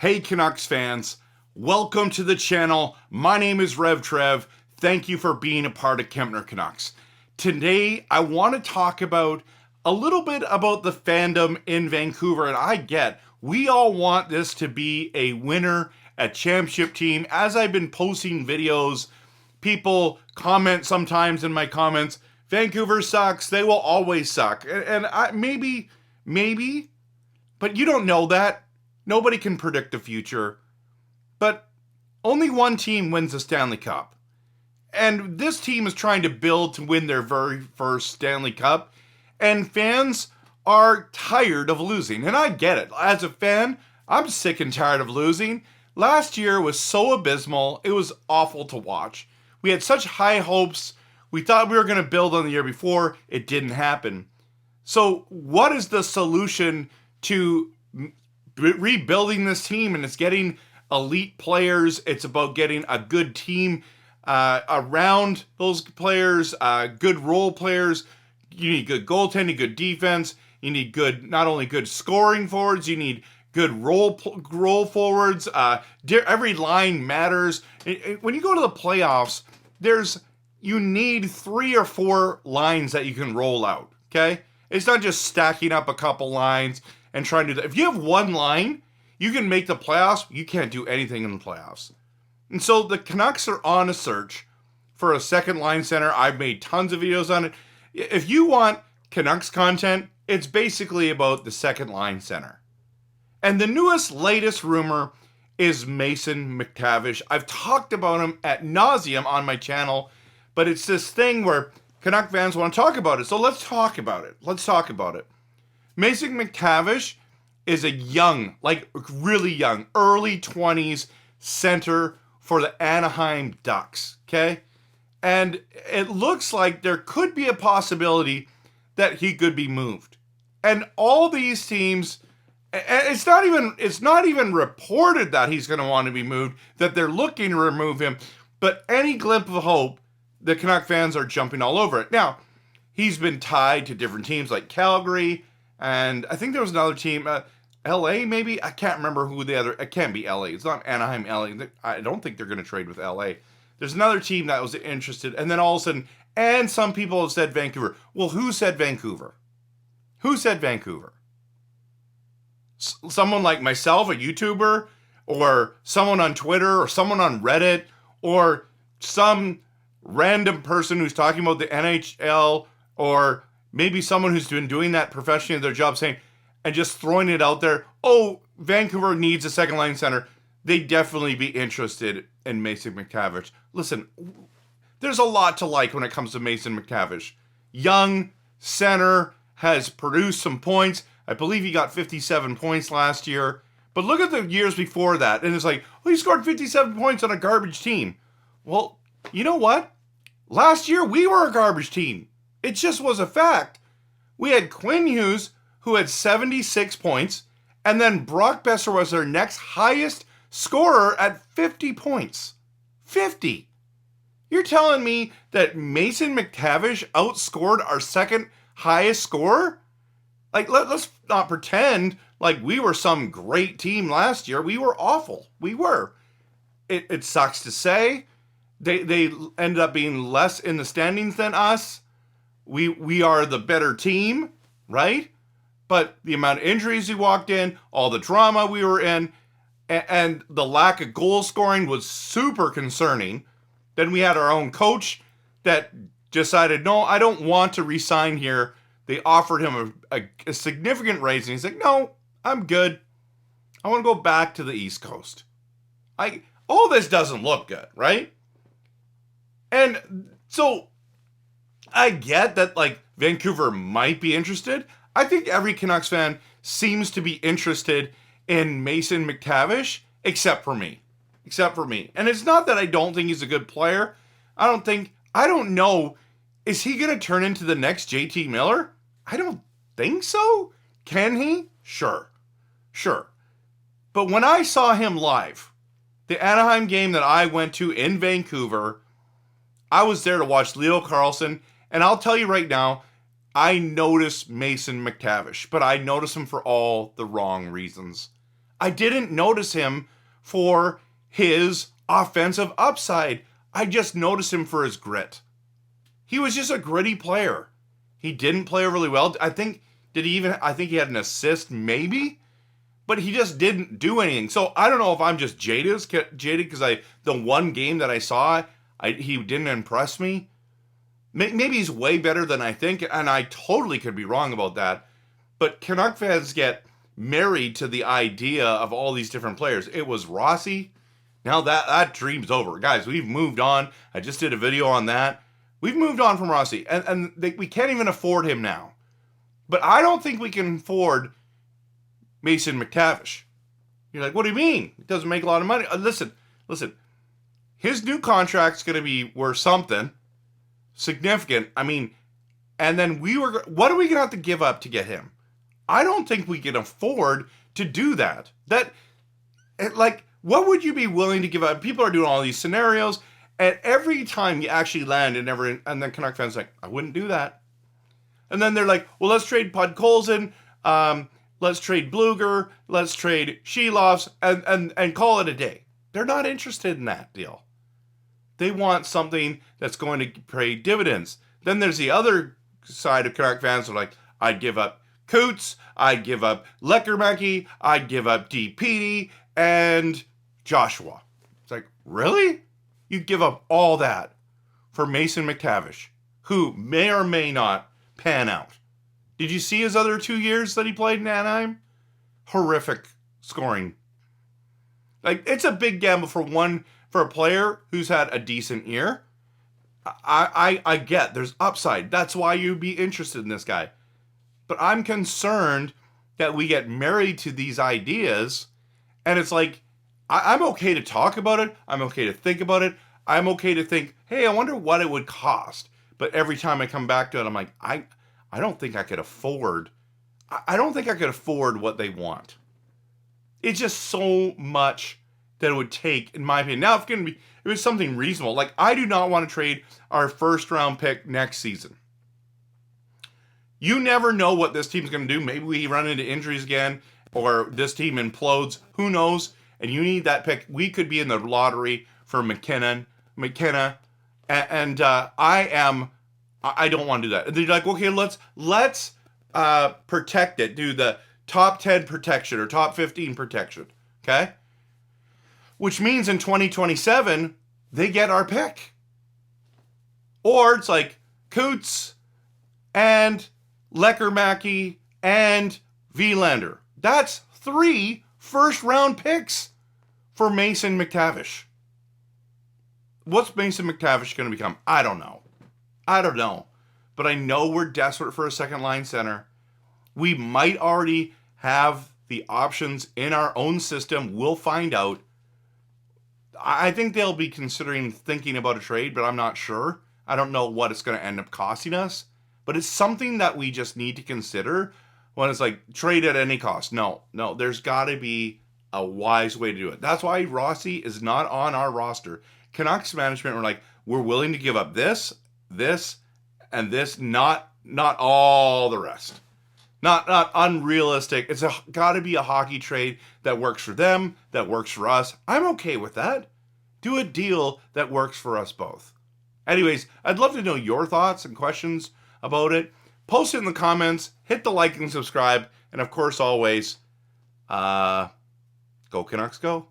Hey Canucks fans, welcome to the channel. My name is RevTrev. Thank you for being a part of Kempner Canucks. Today, I want to talk about a little bit about the fandom in Vancouver, and I get we all want this to be a winner, a championship team. As I've been posting videos, people comment sometimes in my comments, Vancouver sucks, they will always suck. And maybe, but you don't know that. Nobody can predict the future. But only one team wins the Stanley Cup. And this team is trying to build to win their very first Stanley Cup. And fans are tired of losing. And I get it. As a fan, I'm sick and tired of losing. Last year was so abysmal. It was awful to watch. We had such high hopes. We thought we were going to build on the year before. It didn't happen. So what is the solution to rebuilding this team? And it's getting elite players. It's about getting a good team around those players, good role players. You need good goaltending, good defense. You need good, not only good scoring forwards, you need good role forwards. Every line matters. When you go to the playoffs, you need 3 or 4 lines that you can roll out, okay? It's not just stacking up a couple lines and trying to do that. If you have one line, you can make the playoffs. You can't do anything in the playoffs. And so the Canucks are on a search for a second line center. I've made tons of videos on it. If you want Canucks content, it's basically about the second line center. And the latest rumor is Mason McTavish. I've talked about him ad nauseum on my channel, but it's this thing where Canuck fans want to talk about it. So let's talk about it. Mason McTavish is a young, like really young, early 20s center for the Anaheim Ducks, okay? And it looks like there could be a possibility that he could be moved. And all these teams, it's not even reported that he's going to want to be moved, that they're looking to remove him, but any glimpse of hope, the Canuck fans are jumping all over it. Now, he's been tied to different teams like Calgary, and I think there was another team, LA maybe? I can't remember who the other, it can't be LA. It's not Anaheim, LA. I don't think they're going to trade with LA. There's another team that was interested, and then all of a sudden, and some people have said Vancouver. Well, who said Vancouver? Who said Vancouver? Someone like myself, a YouTuber, or someone on Twitter, or someone on Reddit, or some random person who's talking about the NHL, or maybe someone who's been doing that professionally in their job saying, and just throwing it out there, oh, Vancouver needs a second line center. They'd definitely be interested in Mason McTavish. Listen, there's a lot to like when it comes to Mason McTavish. Young center, has produced some points. I believe he got 57 points last year. But look at the years before that, and it's like, oh, he scored 57 points on a garbage team. Well, you know what? Last year, we were a garbage team. It just was a fact. We had Quinn Hughes, who had 76 points, and then Brock Besser was their next highest scorer at 50 points. 50. You're telling me that Mason McTavish outscored our second highest scorer? Like, let's not pretend like we were some great team last year. We were awful. We were. It sucks to say. They ended up being less in the standings than us. We are the better team, right? But the amount of injuries we walked in, all the drama we were in, and the lack of goal scoring was super concerning. Then we had our own coach that decided, no, I don't want to resign here. They offered him a significant raise, and he's like, no, I'm good. I want to go back to the East Coast. All this doesn't look good, right? And so I get that, like, Vancouver might be interested. I think every Canucks fan seems to be interested in Mason McTavish, except for me. And it's not that I don't think he's a good player. I don't know. Is he going to turn into the next JT Miller? I don't think so. Can he? Sure. But when I saw him live, the Anaheim game that I went to in Vancouver, I was there to watch Leo Carlsson, and I'll tell you right now, I noticed Mason McTavish, but I noticed him for all the wrong reasons. I didn't notice him for his offensive upside. I just noticed him for his grit. He was just a gritty player. He didn't play overly well. I think he had an assist maybe, but he just didn't do anything. So I don't know if I'm just jaded because the one game that I saw, he didn't impress me. Maybe he's way better than I think, and I totally could be wrong about that. But Canuck fans get married to the idea of all these different players. It was Rossi. Now that dream's over. Guys, we've moved on. I just did a video on that. We've moved on from Rossi, and we can't even afford him now. But I don't think we can afford Mason McTavish. You're like, what do you mean? It doesn't make a lot of money. Listen. His new contract's going to be worth something significant. I mean, and then what are we going to have to give up to get him? I don't think we can afford to do that. What would you be willing to give up? People are doing all these scenarios, and every time you actually land, and then Canuck fans are like, I wouldn't do that. And then they're like, well, let's trade Podkolzin, let's trade Bluger, let's trade Shelovs, and call it a day. They're not interested in that deal. They want something that's going to pay dividends. Then there's the other side of Canuck fans who are like, I'd give up Coots, I'd give up Leckermäki, I'd give up DP and Joshua. It's like, really? You'd give up all that for Mason McTavish, who may or may not pan out. Did you see his other 2 years that he played in Anaheim? Horrific scoring. It's a big gamble for a player who's had a decent year. I get there's upside. That's why you'd be interested in this guy. But I'm concerned that we get married to these ideas, and it's like, I'm okay to talk about it. I'm okay to think about it. I'm okay to think, hey, I wonder what it would cost. But every time I come back to it, I'm like, I don't think I could afford. I don't think I could afford what they want. It's just so much that it would take, in my opinion. Now, if it was something reasonable, like I do not want to trade our first round pick next season. You never know what this team's going to do. Maybe we run into injuries again, or this team implodes. Who knows? And you need that pick. We could be in the lottery for McKenna, and I don't want to do that. And they're like, okay, let's protect it. Do the top 10 protection or top 15 protection. Okay? Which means in 2027, they get our pick. Or it's like Coots and Leckermäki and Vilander. That's 3 first-round picks for Mason McTavish. What's Mason McTavish going to become? I don't know. But I know we're desperate for a second-line center. We might already have the options in our own system. We'll find out. I think they'll be thinking about a trade, but I'm not sure. I don't know what it's going to end up costing us. But it's something that we just need to consider when it's like trade at any cost. No, there's got to be a wise way to do it. That's why Rossi is not on our roster. Canucks management were like, we're willing to give up this, and this, not all the rest. Not unrealistic. It's got to be a hockey trade that works for them, that works for us. I'm okay with that. Do a deal that works for us both. Anyways, I'd love to know your thoughts and questions about it. Post it in the comments. Hit the like and subscribe. And of course, always, go Canucks, go.